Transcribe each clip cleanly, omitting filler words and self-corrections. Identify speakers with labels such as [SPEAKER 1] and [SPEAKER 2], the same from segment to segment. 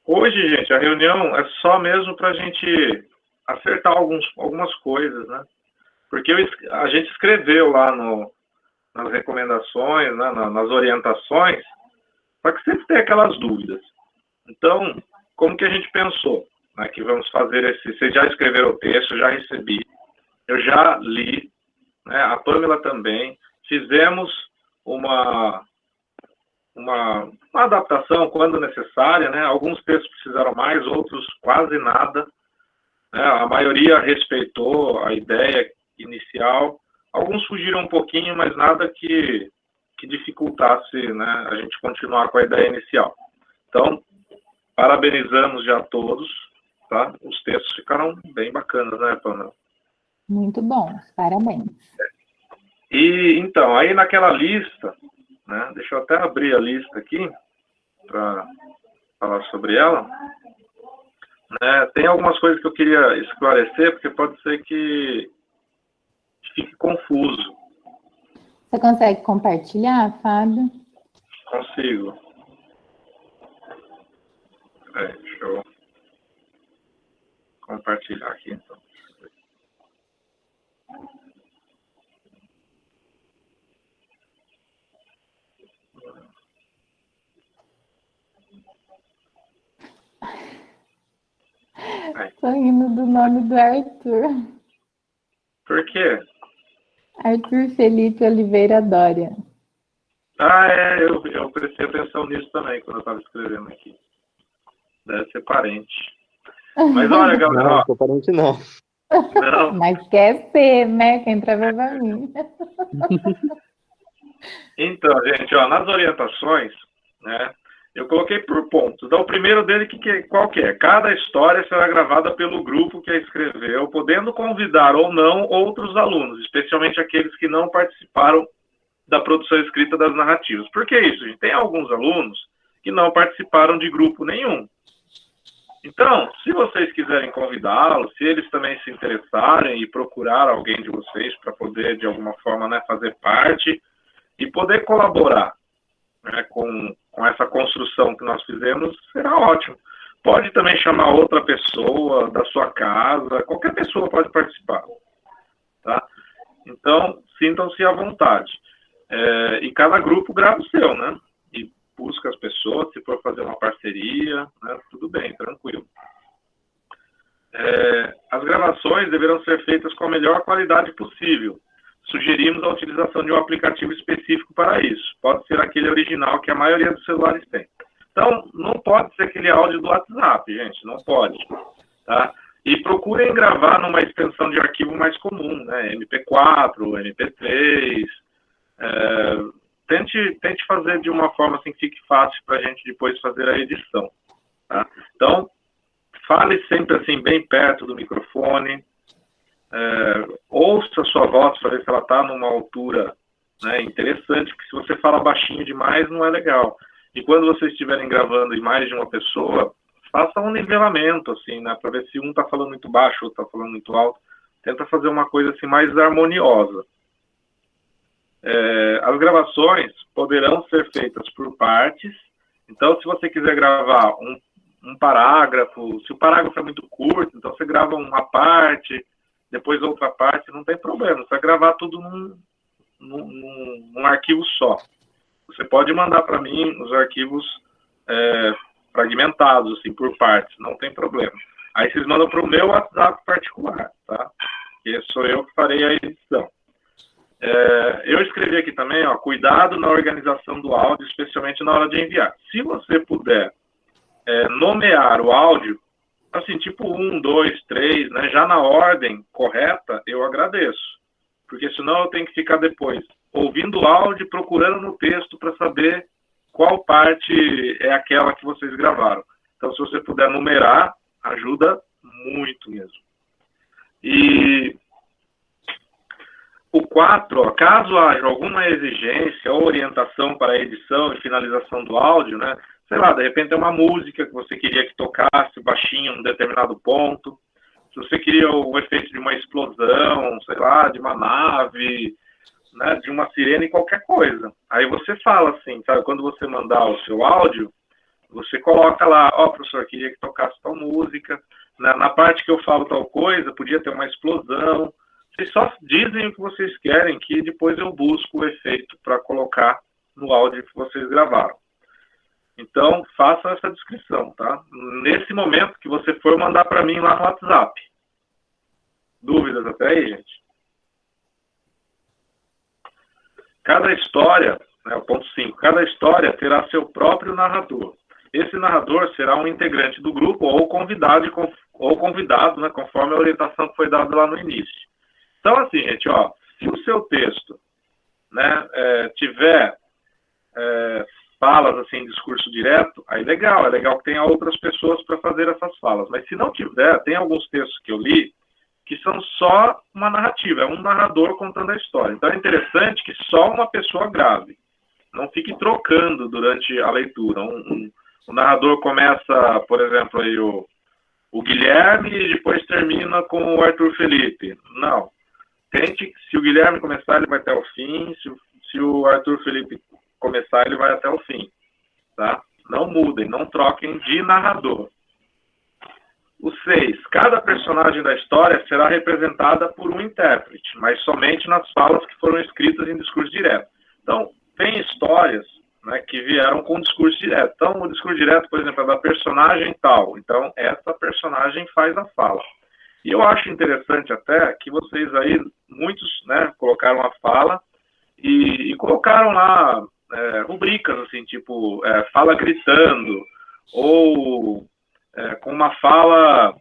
[SPEAKER 1] Hoje, gente, a reunião é só mesmo para a gente acertar algumas coisas, né? Porque a gente escreveu lá nas recomendações, né, nas orientações, só que sempre tem aquelas dúvidas. Então, como que a gente pensou, né, que vamos fazer esse... Vocês já escreveram o texto, eu já recebi, eu já li, né, a Pamela também, fizemos uma adaptação quando necessária, né? Alguns textos precisaram mais, outros quase nada, né? A maioria respeitou a ideia inicial, alguns fugiram um pouquinho, mas nada que dificultasse, né, a gente continuar com a ideia inicial. Então, parabenizamos já todos, tá? Os textos ficaram bem bacanas, né, Pamela?
[SPEAKER 2] Muito bom, parabéns.
[SPEAKER 1] E, então, aí naquela lista, né, deixa eu até abrir a lista aqui, para falar sobre ela, né, tem algumas coisas que eu queria esclarecer, porque pode ser que fique confuso.
[SPEAKER 2] Você consegue compartilhar, Fábio?
[SPEAKER 1] Consigo. Deixa eu compartilhar aqui, então.
[SPEAKER 2] Estou rindo do nome do Arthur.
[SPEAKER 1] Por quê?
[SPEAKER 2] Arthur Felipe Oliveira Dória.
[SPEAKER 1] Eu prestei atenção nisso também, quando eu estava escrevendo aqui. Deve ser parente. Mas olha, galera...
[SPEAKER 3] Não, sou parente não.
[SPEAKER 1] Não.
[SPEAKER 2] Mas quer ser, né? Quem trabalha pra mim.
[SPEAKER 1] Então, gente, ó, nas orientações, né, eu coloquei por pontos. Então, o primeiro dele, qual que é? Cada história será gravada pelo grupo que a escreveu, podendo convidar ou não outros alunos, especialmente aqueles que não participaram da produção escrita das narrativas. Por que isso, gente? Tem alguns alunos que não participaram de grupo nenhum. Então, se vocês quiserem convidá-los, se eles também se interessarem e procurar alguém de vocês para poder, de alguma forma, né, fazer parte e poder colaborar, né, com essa construção que nós fizemos, será ótimo. Pode também chamar outra pessoa da sua casa, qualquer pessoa pode participar. Tá? Então, sintam-se à vontade. E cada grupo grava o seu, né? E busca as pessoas, se for fazer uma parceria, né, tudo bem, tranquilo. As gravações deverão ser feitas com a melhor qualidade possível. Sugerimos a utilização de um aplicativo específico para isso. Pode ser aquele original que a maioria dos celulares tem. Então, não pode ser aquele áudio do WhatsApp, gente, não pode. Tá? E procurem gravar numa extensão de arquivo mais comum, né? MP4, MP3. Tente fazer de uma forma assim que fique fácil para a gente depois fazer a edição. Tá? Então, fale sempre assim, bem perto do microfone. Ouça a sua voz para ver se ela está numa altura, né, interessante, porque se você fala baixinho demais, não é legal. E quando vocês estiverem gravando em mais de uma pessoa, faça um nivelamento, assim, né, para ver se um está falando muito baixo, outro está falando muito alto. Tenta fazer uma coisa assim mais harmoniosa. As gravações poderão ser feitas por partes. Então, se você quiser gravar um parágrafo, se o parágrafo é muito curto, então você grava uma parte, depois outra parte, não tem problema. Você vai gravar tudo num arquivo só. Você pode mandar para mim os arquivos fragmentados, assim, por partes, não tem problema. Aí vocês mandam para o meu WhatsApp particular, tá? Que sou eu que farei a edição. Eu escrevi aqui também, ó, cuidado na organização do áudio, especialmente na hora de enviar. Se você puder nomear o áudio, assim, tipo 1, 2, 3, né, já na ordem correta, eu agradeço. Porque senão eu tenho que ficar depois ouvindo o áudio, procurando no texto para saber qual parte é aquela que vocês gravaram. Então, se você puder numerar, ajuda muito mesmo. E o 4, ó, caso haja alguma exigência ou orientação para a edição e finalização do áudio, né, sei lá, de repente é uma música que você queria que tocasse baixinho em um determinado ponto, se você queria o efeito de uma explosão, sei lá, de uma nave, né, de uma sirene, qualquer coisa. Aí você fala assim, sabe, quando você mandar o seu áudio, você coloca lá, professor, queria que tocasse tal música, na parte que eu falo tal coisa, podia ter uma explosão. Vocês só dizem o que vocês querem, que depois eu busco o efeito para colocar no áudio que vocês gravaram. Então, faça essa descrição, tá? Nesse momento que você for mandar para mim lá no WhatsApp. Dúvidas até aí, gente? Cada história, né, o ponto 5, cada história terá seu próprio narrador. Esse narrador será um integrante do grupo ou convidado, né, conforme a orientação que foi dada lá no início. Então, assim, gente, se o seu texto, né, tiver falas, assim, discurso direto, aí legal, é legal que tenha outras pessoas para fazer essas falas. Mas se não tiver, tem alguns textos que eu li que são só uma narrativa, é um narrador contando a história. Então é interessante que só uma pessoa grave, não fique trocando durante a leitura. O narrador começa, por exemplo, aí o Guilherme e depois termina com o Arthur Felipe. Não. Tente, se o Guilherme começar, ele vai até o fim, se o Arthur Felipe começar, ele vai até o fim. Tá? Não mudem, não troquem de narrador. O 6. Cada personagem da história será representada por um intérprete, mas somente nas falas que foram escritas em discurso direto. Então, tem histórias, né, que vieram com discurso direto. Então, o discurso direto, por exemplo, é da personagem tal. Então, essa personagem faz a fala. E eu acho interessante até que vocês aí, muitos, né, colocaram a fala e colocaram lá rubricas, assim, tipo, fala gritando, ou com uma fala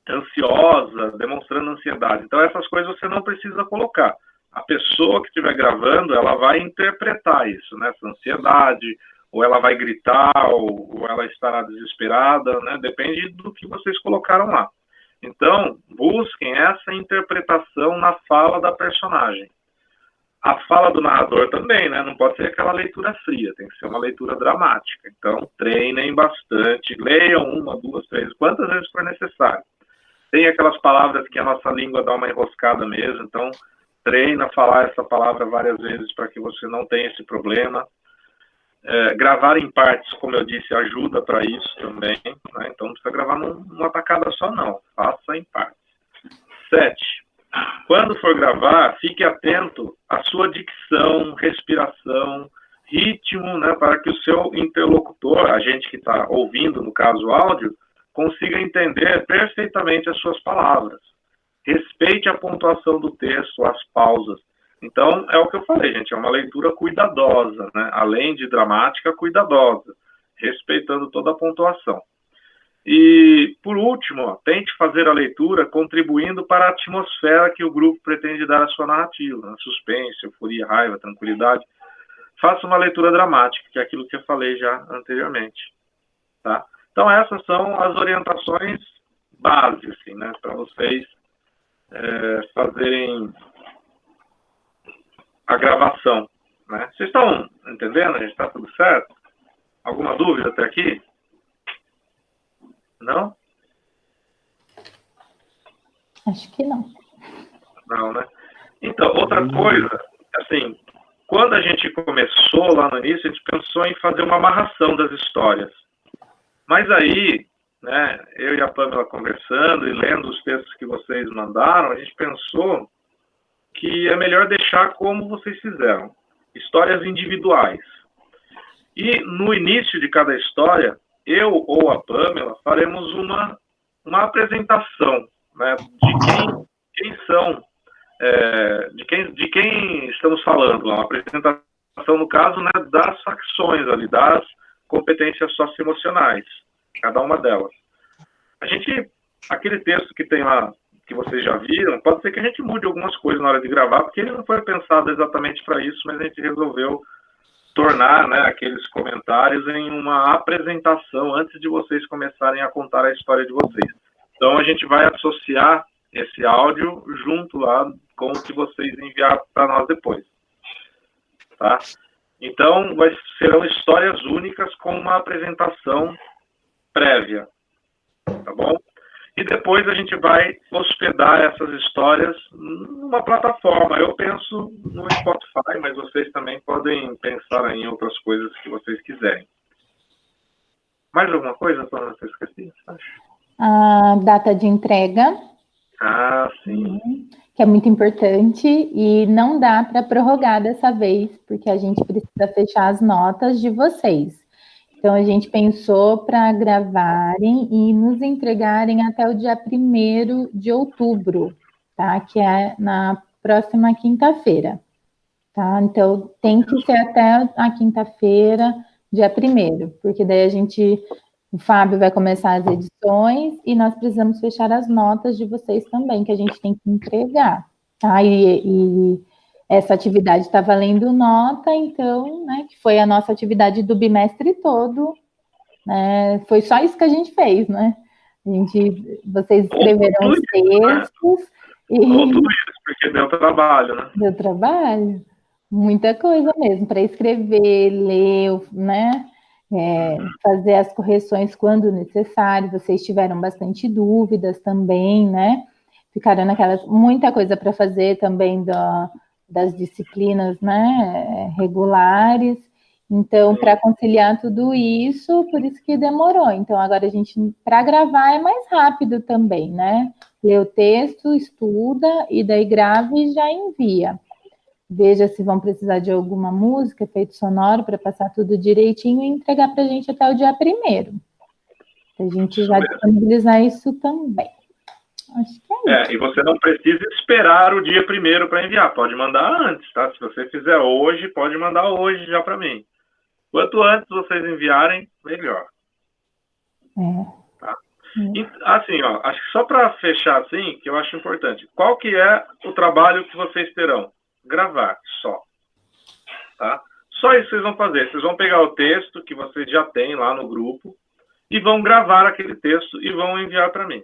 [SPEAKER 1] ansiosa, demonstrando ansiedade. Então, essas coisas você não precisa colocar. A pessoa que estiver gravando, ela vai interpretar isso, né? Essa ansiedade, ou ela vai gritar, ou ela estará desesperada, né? Depende do que vocês colocaram lá. Então, busquem essa interpretação na fala da personagem. A fala do narrador também, né? Não pode ser aquela leitura fria, tem que ser uma leitura dramática. Então, treinem bastante, leiam 1, 2, 3, quantas vezes for necessário. Tem aquelas palavras que a nossa língua dá uma enroscada mesmo, então treina falar essa palavra várias vezes para que você não tenha esse problema. Gravar em partes, como eu disse, ajuda para isso também, né? Então não precisa gravar numa tacada só não, faça em partes. 7. Quando for gravar, fique atento à sua dicção, respiração, ritmo, né, para que o seu interlocutor, a gente que está ouvindo, no caso áudio, consiga entender perfeitamente as suas palavras. Respeite a pontuação do texto, as pausas. Então, é o que eu falei, gente, é uma leitura cuidadosa, né? Além de dramática, cuidadosa, respeitando toda a pontuação. E, por último, tente fazer a leitura contribuindo para a atmosfera que o grupo pretende dar à sua narrativa, né? Suspense, euforia, raiva, tranquilidade. Faça uma leitura dramática, que é aquilo que eu falei já anteriormente. Tá? Então, essas são as orientações básicas, assim, né? Para vocês fazerem a gravação, né? Vocês estão entendendo? A gente está tudo certo? Alguma dúvida até aqui? Não?
[SPEAKER 2] Acho que não.
[SPEAKER 1] Não, né? Então, outra coisa, assim, quando a gente começou lá no início, a gente pensou em fazer uma amarração das histórias. Mas aí, né, eu e a Pamela conversando e lendo os textos que vocês mandaram, a gente pensou que é melhor deixar como vocês fizeram, histórias individuais. E no início de cada história, eu ou a Pamela faremos uma apresentação, né, de quem são, de quem estamos falando, uma apresentação, no caso, né, das facções ali, das competências socioemocionais, cada uma delas. Aquele texto que tem lá, que vocês já viram, pode ser que a gente mude algumas coisas na hora de gravar, porque ele não foi pensado exatamente para isso, mas a gente resolveu tornar, né, aqueles comentários em uma apresentação antes de vocês começarem a contar a história de vocês. Então, a gente vai associar esse áudio junto lá com o que vocês enviaram para nós depois. Tá? Então, serão histórias únicas com uma apresentação prévia. Tá bom? E depois a gente vai hospedar essas histórias numa plataforma. Eu penso no Spotify, mas vocês também podem pensar em outras coisas que vocês quiserem. Mais alguma coisa, Antônia, que eu esqueci?
[SPEAKER 2] A data de entrega,
[SPEAKER 1] Sim.
[SPEAKER 2] que é muito importante, e não dá para prorrogar dessa vez, porque a gente precisa fechar as notas de vocês. Então, a gente pensou para gravarem e nos entregarem até o dia 1º de outubro, tá? Que é na próxima quinta-feira, tá? Então, tem que ser até a quinta-feira, dia 1º, porque daí o Fábio vai começar as edições e nós precisamos fechar as notas de vocês também, que a gente tem que entregar, tá? E essa atividade está valendo nota, então, né, que foi a nossa atividade do bimestre todo, né? Foi só isso que a gente fez, né? Vocês escreveram os textos
[SPEAKER 1] Ou tudo isso, porque deu trabalho, né?
[SPEAKER 2] Deu trabalho, muita coisa mesmo, para escrever, ler, né? Fazer as correções quando necessário. Vocês tiveram bastante dúvidas também, né? Ficaram muita coisa para fazer também das disciplinas, né? Regulares. Então, para conciliar tudo isso, por isso que demorou. Então, agora para gravar é mais rápido também, né? Lê o texto, estuda, e daí grava e já envia. Veja se vão precisar de alguma música, efeito sonoro, para passar tudo direitinho e entregar para a gente até o dia 1º. A gente já disponibilizar isso também. Acho que é isso.
[SPEAKER 1] E você não precisa esperar o dia 1º para enviar. Pode mandar antes, tá? Se você fizer hoje, pode mandar hoje já para mim. Quanto antes vocês enviarem, melhor. Tá? E, assim, ó, acho que só para fechar assim, que eu acho importante. Qual que é o trabalho que vocês terão? Gravar, só. Tá? Só isso vocês vão fazer. Vocês vão pegar o texto que vocês já têm lá no grupo e vão gravar aquele texto e vão enviar para mim.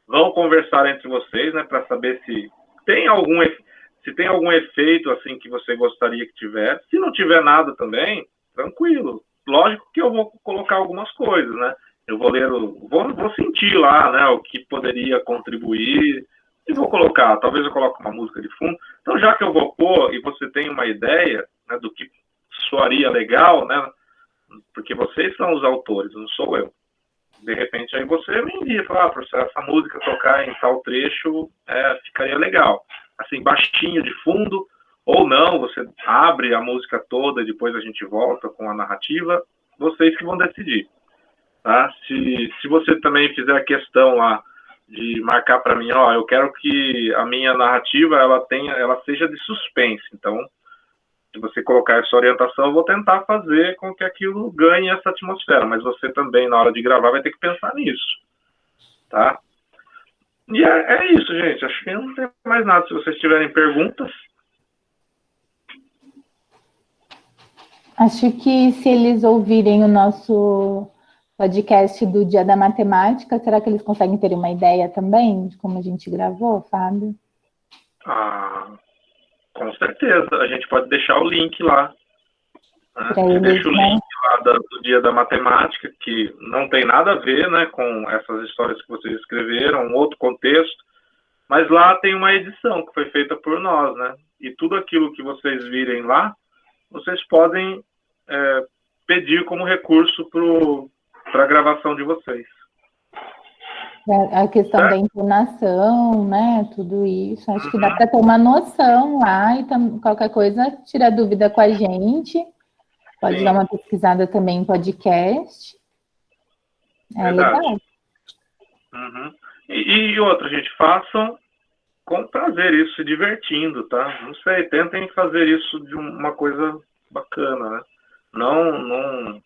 [SPEAKER 1] Vão conversar entre vocês, né, para saber se tem algum efeito assim que você gostaria que tivesse. Se não tiver nada também, tranquilo. Lógico que eu vou colocar algumas coisas, né? Eu vou ler, vou sentir lá, né, o que poderia contribuir e vou colocar. Talvez eu coloque uma música de fundo. Então, já que eu vou pôr e você tem uma ideia, né, do que soaria legal, né? Porque vocês são os autores, não sou eu. De repente, aí você me envia, fala, professor, essa música tocar em tal trecho ficaria legal. Assim, baixinho de fundo, ou não, você abre a música toda e depois a gente volta com a narrativa, vocês que vão decidir. Tá? Se você também fizer a questão lá de marcar para mim, ó, eu quero que a minha narrativa ela seja de suspense, então se você colocar essa orientação, eu vou tentar fazer com que aquilo ganhe essa atmosfera, mas você também, na hora de gravar, vai ter que pensar nisso, tá? E é isso, gente, acho que não tem mais nada. Se vocês tiverem perguntas...
[SPEAKER 2] Acho que se eles ouvirem o nosso podcast do Dia da Matemática, será que eles conseguem ter uma ideia também de como a gente gravou, Fábio?
[SPEAKER 1] Com certeza, a gente pode deixar o link lá. Né? Deixa o link lá do Dia da Matemática, que não tem nada a ver, né, com essas histórias que vocês escreveram, um outro contexto, mas lá tem uma edição que foi feita por nós, né? E tudo aquilo que vocês virem lá, vocês podem pedir como recurso para a gravação de vocês.
[SPEAKER 2] A questão da entonação, né? Tudo isso. Acho que dá para ter uma noção lá e qualquer coisa, tira dúvida com a gente. Pode dar uma pesquisada também em podcast. Legal.
[SPEAKER 1] E outra, gente, façam com prazer isso, se divertindo, tá? Não sei, tentem fazer isso de uma coisa bacana, né? Não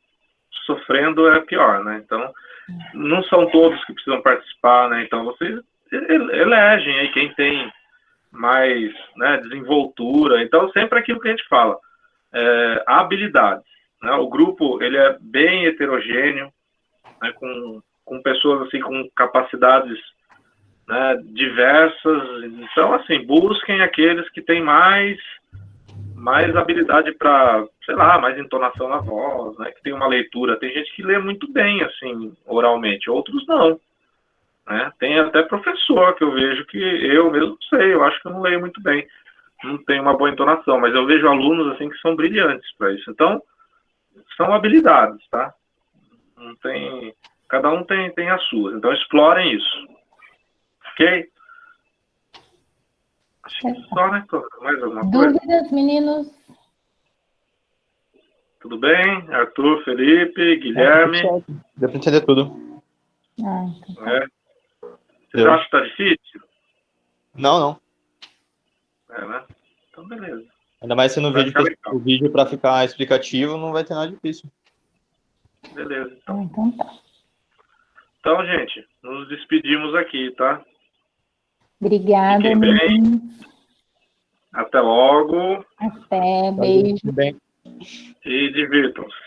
[SPEAKER 1] sofrendo é pior, né? Então, não são todos que precisam participar, né? Então, vocês elegem aí quem tem mais, né, desenvoltura. Então, sempre aquilo que a gente fala, habilidades. Né? O grupo, ele é bem heterogêneo, né, com pessoas assim, com capacidades, né, diversas. Então, assim, busquem aqueles que têm mais habilidade para, sei lá, mais entonação na voz, né, que tem uma leitura. Tem gente que lê muito bem, assim, oralmente, outros não. Né? Tem até professor que eu vejo que eu mesmo sei, eu acho que eu não leio muito bem, não tenho uma boa entonação, mas eu vejo alunos assim que são brilhantes para isso. Então, são habilidades, tá? Não tem... Cada um tem as suas. Então, explorem isso. Ok? Acho que só, né? Mais alguma coisa?
[SPEAKER 2] Dúvidas, meninos?
[SPEAKER 1] Tudo bem? Arthur, Felipe, Guilherme?
[SPEAKER 3] Deu para entender tudo.
[SPEAKER 2] Então tá.
[SPEAKER 1] É. Vocês acham que está difícil?
[SPEAKER 3] Não.
[SPEAKER 1] Né? Então, beleza.
[SPEAKER 3] Ainda mais se no
[SPEAKER 1] Vai
[SPEAKER 3] vídeo,
[SPEAKER 1] ficar legal.
[SPEAKER 3] o vídeo para ficar explicativo, não vai ter nada difícil.
[SPEAKER 1] Beleza, então.
[SPEAKER 2] Então tá.
[SPEAKER 1] Então, gente, nos despedimos aqui, tá?
[SPEAKER 2] Obrigada,
[SPEAKER 1] Fiquem bem.
[SPEAKER 2] meninos.
[SPEAKER 1] Até logo
[SPEAKER 2] Até, beijo.
[SPEAKER 3] Tudo bem.
[SPEAKER 1] e divirtam-se.